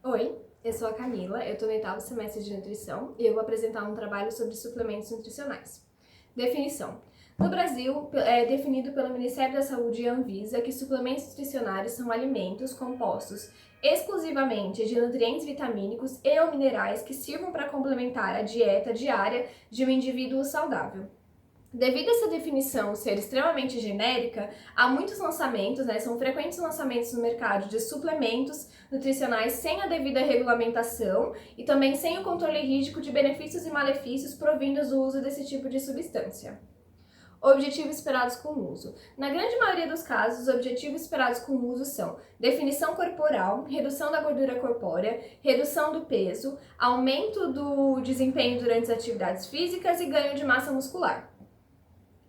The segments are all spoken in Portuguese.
Oi, eu sou a Camila, eu estou no 8º semestre de nutrição e eu vou apresentar um trabalho sobre suplementos nutricionais. Definição. No Brasil, é definido pelo Ministério da Saúde e Anvisa que suplementos nutricionais são alimentos compostos exclusivamente de nutrientes vitamínicos e ou minerais que sirvam para complementar a dieta diária de um indivíduo saudável. Devido a essa definição ser extremamente genérica, há muitos lançamentos, são frequentes lançamentos no mercado de suplementos nutricionais sem a devida regulamentação e também sem o controle rígido de benefícios e malefícios provindos do uso desse tipo de substância. Objetivos esperados com o uso. Na grande maioria dos casos, os objetivos esperados com o uso são definição corporal, redução da gordura corpórea, redução do peso, aumento do desempenho durante as atividades físicas e ganho de massa muscular.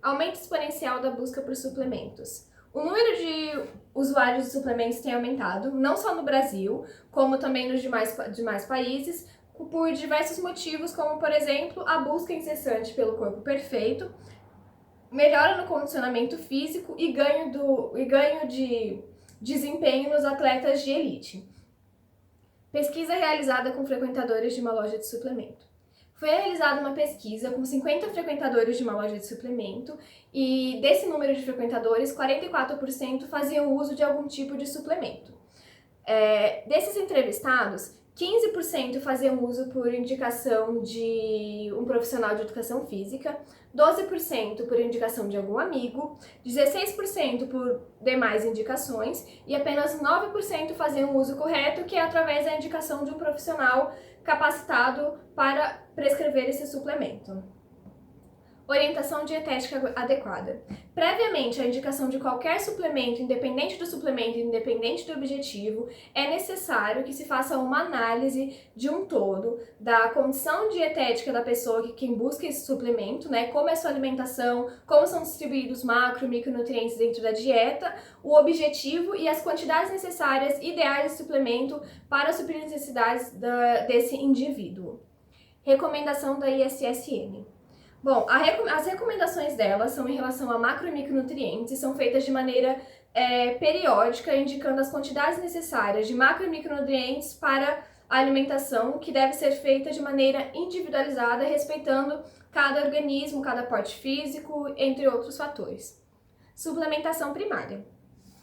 Aumento exponencial da busca por suplementos. O número de usuários de suplementos tem aumentado, não só no Brasil, como também nos demais países, por diversos motivos, como, por exemplo, a busca incessante pelo corpo perfeito, melhora no condicionamento físico e ganho de desempenho nos atletas de elite. Pesquisa realizada com frequentadores de uma loja de suplemento. Foi realizada uma pesquisa com 50 frequentadores de uma loja de suplemento e desse número de frequentadores, 44% faziam uso de algum tipo de suplemento. Desses entrevistados, 15% faziam uso por indicação de um profissional de educação física, 12% por indicação de algum amigo, 16% por demais indicações e apenas 9% faziam uso correto, que é através da indicação de um profissional capacitado para prescrever esse suplemento. Orientação dietética adequada. Previamente à indicação de qualquer suplemento, independente do suplemento, independente do objetivo, é necessário que se faça uma análise de um todo da condição dietética da pessoa, quem busca esse suplemento, como é a sua alimentação, como são distribuídos macro e micronutrientes dentro da dieta, o objetivo e as quantidades necessárias ideais de suplemento para suprir as necessidades desse indivíduo. Recomendação da ISSN. Bom, as recomendações delas são em relação a macro e micronutrientes e são feitas de maneira periódica, indicando as quantidades necessárias de macro e micronutrientes para a alimentação, que deve ser feita de maneira individualizada, respeitando cada organismo, cada porte físico, entre outros fatores. Suplementação primária.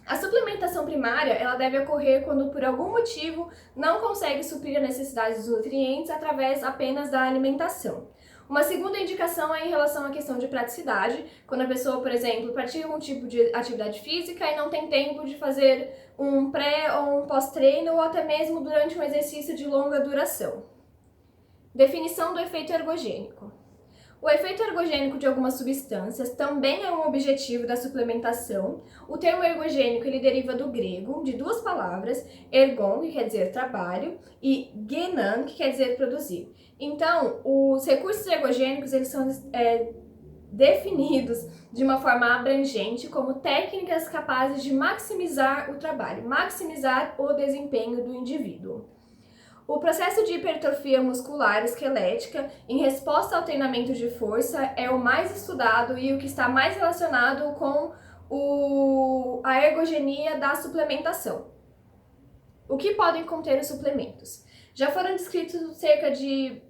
A suplementação primária ela deve ocorrer quando, por algum motivo, não consegue suprir a necessidade dos nutrientes através apenas da alimentação. Uma segunda indicação é em relação à questão de praticidade, quando a pessoa, por exemplo, pratica algum tipo de atividade física e não tem tempo de fazer um pré ou um pós-treino ou até mesmo durante um exercício de longa duração. Definição do efeito ergogênico. O efeito ergogênico de algumas substâncias também é um objetivo da suplementação. O termo ergogênico ele deriva do grego, de duas palavras, ergon, que quer dizer trabalho, e genan, que quer dizer produzir. Então, os recursos ergogênicos eles são definidos de uma forma abrangente como técnicas capazes de maximizar o trabalho, maximizar o desempenho do indivíduo. O processo de hipertrofia muscular esquelética em resposta ao treinamento de força é o mais estudado e o que está mais relacionado com a ergogenia da suplementação. O que podem conter os suplementos? Já foram descritos cerca de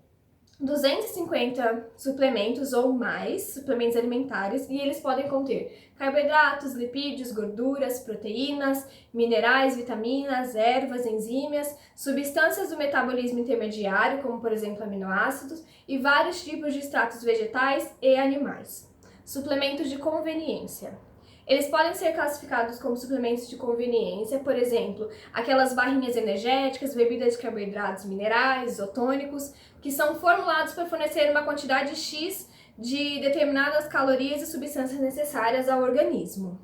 250 suplementos ou mais, suplementos alimentares, e eles podem conter carboidratos, lipídios, gorduras, proteínas, minerais, vitaminas, ervas, enzimas, substâncias do metabolismo intermediário, como por exemplo aminoácidos, e vários tipos de extratos vegetais e animais. Suplementos de conveniência. Eles podem ser classificados como suplementos de conveniência, por exemplo, aquelas barrinhas energéticas, bebidas de carboidratos minerais, isotônicos, que são formulados para fornecer uma quantidade X de determinadas calorias e substâncias necessárias ao organismo.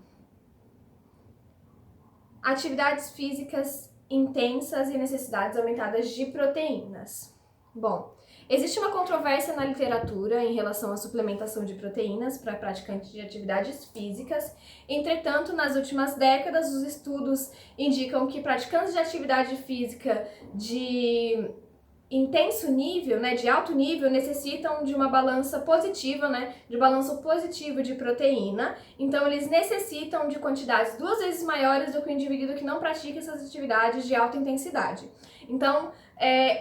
Atividades físicas intensas e necessidades aumentadas de proteínas. Bom, existe uma controvérsia na literatura em relação à suplementação de proteínas para praticantes de atividades físicas. Entretanto, nas últimas décadas, os estudos indicam que praticantes de atividade física de intenso nível, de alto nível, necessitam de uma balança positiva, de balanço positivo de proteína. Então, eles necessitam de quantidades 2 vezes maiores do que o indivíduo que não pratica essas atividades de alta intensidade. Então,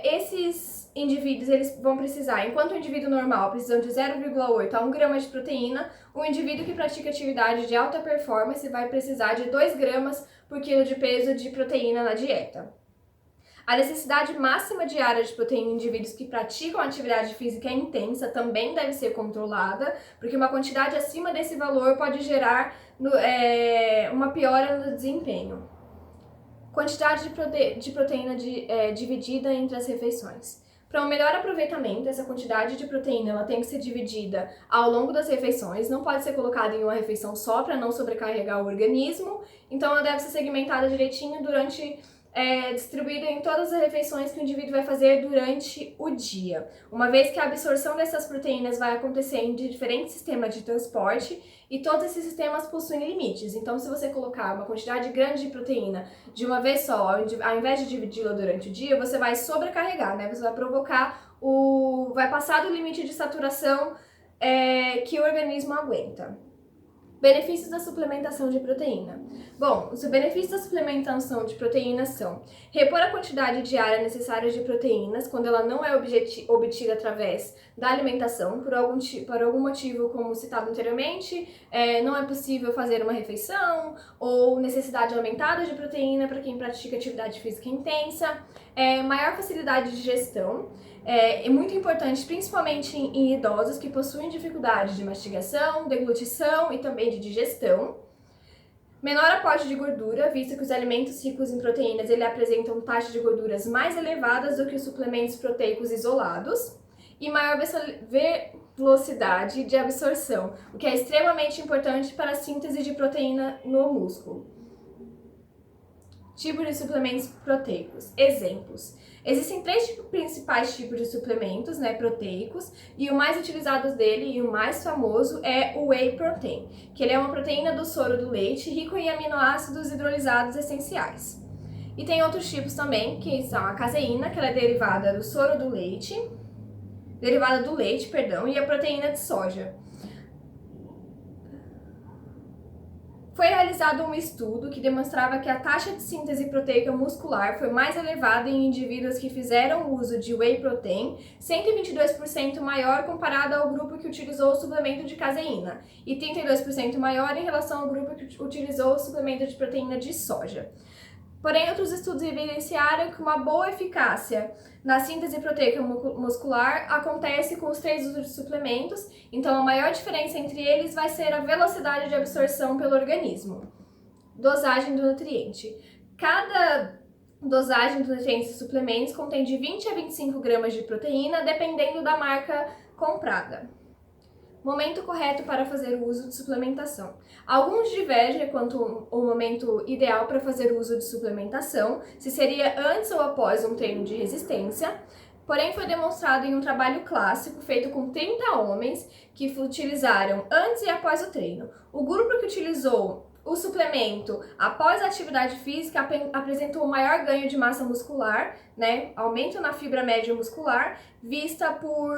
esses indivíduos eles vão precisar, enquanto o indivíduo normal precisa de 0,8 a 1 grama de proteína, o indivíduo que pratica atividade de alta performance vai precisar de 2 gramas por quilo de peso de proteína na dieta. A necessidade máxima diária de proteína em indivíduos que praticam atividade física intensa também deve ser controlada, porque uma quantidade acima desse valor pode gerar uma piora no desempenho. Quantidade de proteína dividida entre as refeições. Para um melhor aproveitamento, essa quantidade de proteína ela tem que ser dividida ao longo das refeições, não pode ser colocada em uma refeição só para não sobrecarregar o organismo, então ela deve ser segmentada direitinho distribuída em todas as refeições que o indivíduo vai fazer durante o dia. Uma vez que a absorção dessas proteínas vai acontecer em diferentes sistemas de transporte e todos esses sistemas possuem limites. Então, se você colocar uma quantidade grande de proteína de uma vez só, ao invés de dividi-la durante o dia, você vai sobrecarregar, né? Você vai provocar vai passar do limite de saturação que o organismo aguenta. Benefícios da suplementação de proteína. Bom, os benefícios da suplementação de proteínas são repor a quantidade diária necessária de proteínas quando ela não é obtida através da alimentação, por algum motivo, como citado anteriormente, não é possível fazer uma refeição, ou necessidade aumentada de proteína para quem pratica atividade física intensa, maior facilidade de digestão. É muito importante, principalmente em idosos que possuem dificuldade de mastigação, deglutição e também de digestão. Menor aporte de gordura, visto que os alimentos ricos em proteínas ele apresentam taxas de gorduras mais elevadas do que os suplementos proteicos isolados. E maior velocidade de absorção, o que é extremamente importante para a síntese de proteína no músculo. Tipos de suplementos proteicos. Exemplos. Existem 3 principais tipos de suplementos, proteicos, e o mais utilizado dele e o mais famoso é o Whey Protein, que ele é uma proteína do soro do leite rico em aminoácidos hidrolisados essenciais. E tem outros tipos também, que são a caseína, que ela é derivada do soro do leite, e a proteína de soja. Foi realizado um estudo que demonstrava que a taxa de síntese proteica muscular foi mais elevada em indivíduos que fizeram uso de Whey Protein, 122% maior comparado ao grupo que utilizou o suplemento de caseína, e 32% maior em relação ao grupo que utilizou o suplemento de proteína de soja. Porém, outros estudos evidenciaram que uma boa eficácia na síntese proteica muscular acontece com os 3 usos de suplementos, então a maior diferença entre eles vai ser a velocidade de absorção pelo organismo. Dosagem do nutriente. Cada dosagem dos nutrientes e suplementos contém de 20 a 25 gramas de proteína, dependendo da marca comprada. Momento correto para fazer uso de suplementação. Alguns divergem quanto ao momento ideal para fazer uso de suplementação, se seria antes ou após um treino de resistência, porém foi demonstrado em um trabalho clássico feito com 30 homens que utilizaram antes e após o treino. O grupo que utilizou o suplemento após a atividade física apresentou um maior ganho de massa muscular, aumento na fibra média muscular, vista por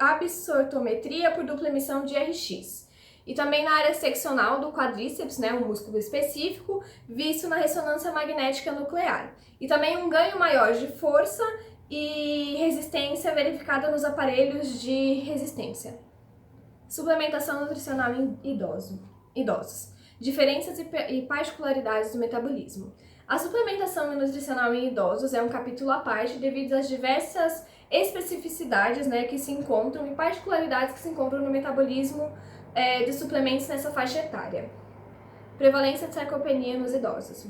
absortometria por dupla emissão de RX. E também na área seccional do quadríceps, um músculo específico, visto na ressonância magnética nuclear. E também um ganho maior de força e resistência verificada nos aparelhos de resistência. Suplementação nutricional em idosos. Diferenças e particularidades do metabolismo. A suplementação nutricional em idosos é um capítulo à parte devido às diversas especificidades que se encontram e particularidades que se encontram no metabolismo de suplementos nessa faixa etária. Prevalência de sarcopenia nos idosos.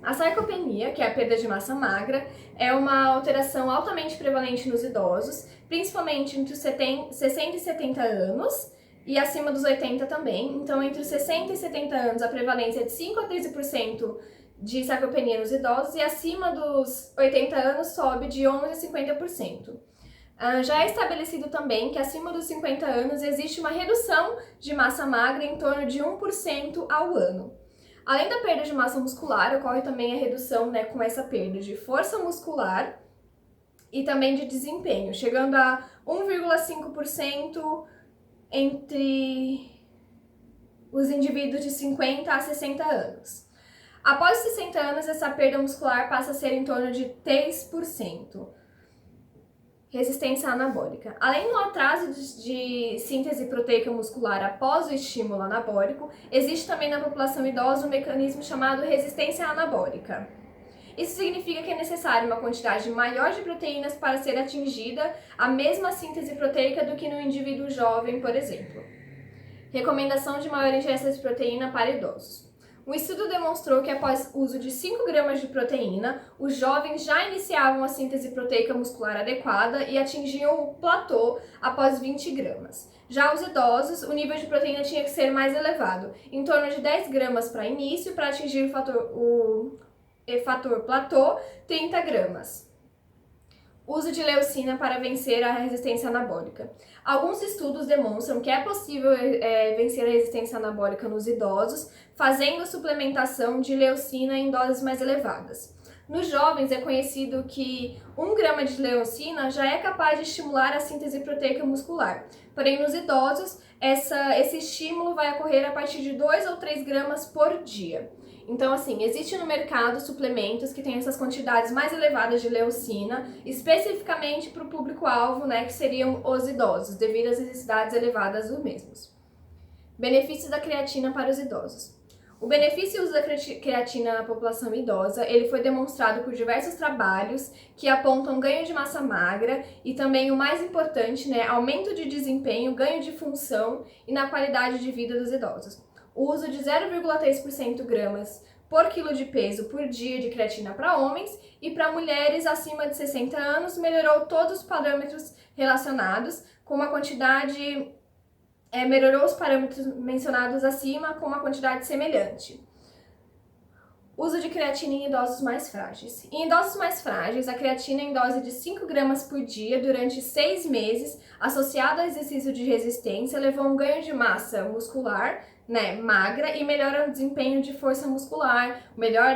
A sarcopenia, que é a perda de massa magra, é uma alteração altamente prevalente nos idosos, principalmente entre os 60 e 70 anos e acima dos 80 também. Então, entre os 60 e 70 anos, a prevalência é de 5 a 13% de sarcopenia nos idosos e acima dos 80 anos sobe de 11 a 50%. Já é estabelecido também que acima dos 50 anos existe uma redução de massa magra em torno de 1% ao ano. Além da perda de massa muscular, ocorre também a redução com essa perda de força muscular e também de desempenho, chegando a 1,5% entre os indivíduos de 50 a 60 anos. Após os 60 anos, essa perda muscular passa a ser em torno de 3%. Resistência anabólica. Além do atraso de síntese proteica muscular após o estímulo anabólico, existe também na população idosa um mecanismo chamado resistência anabólica. Isso significa que é necessária uma quantidade maior de proteínas para ser atingida a mesma síntese proteica do que no indivíduo jovem, por exemplo. Recomendação de maior ingesta de proteína para idosos. Um estudo demonstrou que após o uso de 5 gramas de proteína, os jovens já iniciavam a síntese proteica muscular adequada e atingiam o platô após 20 gramas. Já os idosos, o nível de proteína tinha que ser mais elevado, em torno de 10 gramas para início, para atingir o fator platô, 30 gramas. Uso de leucina para vencer a resistência anabólica. Alguns estudos demonstram que é possível vencer a resistência anabólica nos idosos, fazendo suplementação de leucina em doses mais elevadas. Nos jovens é conhecido que 1 grama de leucina já é capaz de estimular a síntese proteica muscular. Porém, nos idosos, esse estímulo vai ocorrer a partir de 2 ou 3 gramas por dia. Então, assim, existe no mercado suplementos que têm essas quantidades mais elevadas de leucina, especificamente para o público-alvo, né, que seriam os idosos, devido às necessidades elevadas dos mesmos. Benefícios da creatina para os idosos. O benefício do uso da creatina na população idosa, ele foi demonstrado por diversos trabalhos que apontam ganho de massa magra e também o mais importante, né, aumento de desempenho, ganho de função e na qualidade de vida dos idosos. O uso de 0,3% gramas por quilo de peso por dia de creatina para homens e para mulheres acima de 60 anos melhorou todos os parâmetros relacionados com uma quantidade melhorou os parâmetros mencionados acima com uma quantidade semelhante. Uso de creatina em idosos mais frágeis. Em idosos mais frágeis, a creatina em dose de 5 gramas por dia durante 6 meses, associada ao exercício de resistência, levou a um ganho de massa muscular, né, magra e melhora o desempenho de força muscular, melhor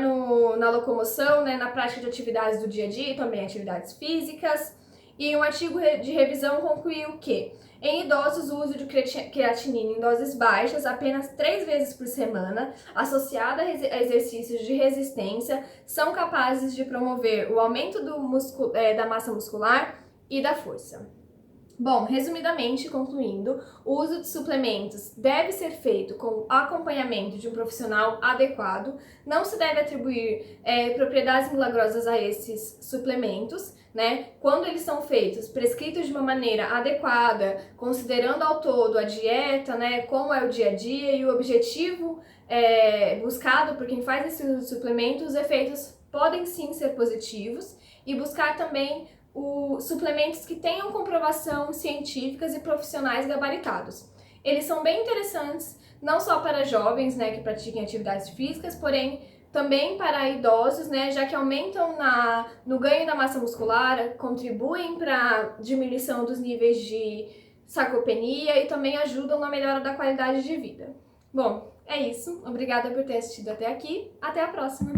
na locomoção, né, na prática de atividades do dia a dia e também atividades físicas. E um artigo de revisão concluiu que em idosos, o uso de creatinina em doses baixas, apenas 3 vezes por semana, associada a exercícios de resistência, são capazes de promover o aumento da massa muscular e da força. Bom, resumidamente, concluindo, o uso de suplementos deve ser feito com acompanhamento de um profissional adequado, não se deve atribuir propriedades milagrosas a esses suplementos, né? Quando eles são feitos, prescritos de uma maneira adequada, considerando ao todo a dieta, né? Como é o dia a dia e o objetivo buscado por quem faz esses suplementos, os efeitos podem sim ser positivos e buscar também suplementos que tenham comprovação científicas e profissionais gabaritados. Eles são bem interessantes, não só para jovens, né, que pratiquem atividades físicas, porém também para idosos, né, já que aumentam no ganho da massa muscular, contribuem para a diminuição dos níveis de sarcopenia e também ajudam na melhora da qualidade de vida. Bom, é isso. Obrigada por ter assistido até aqui. Até a próxima!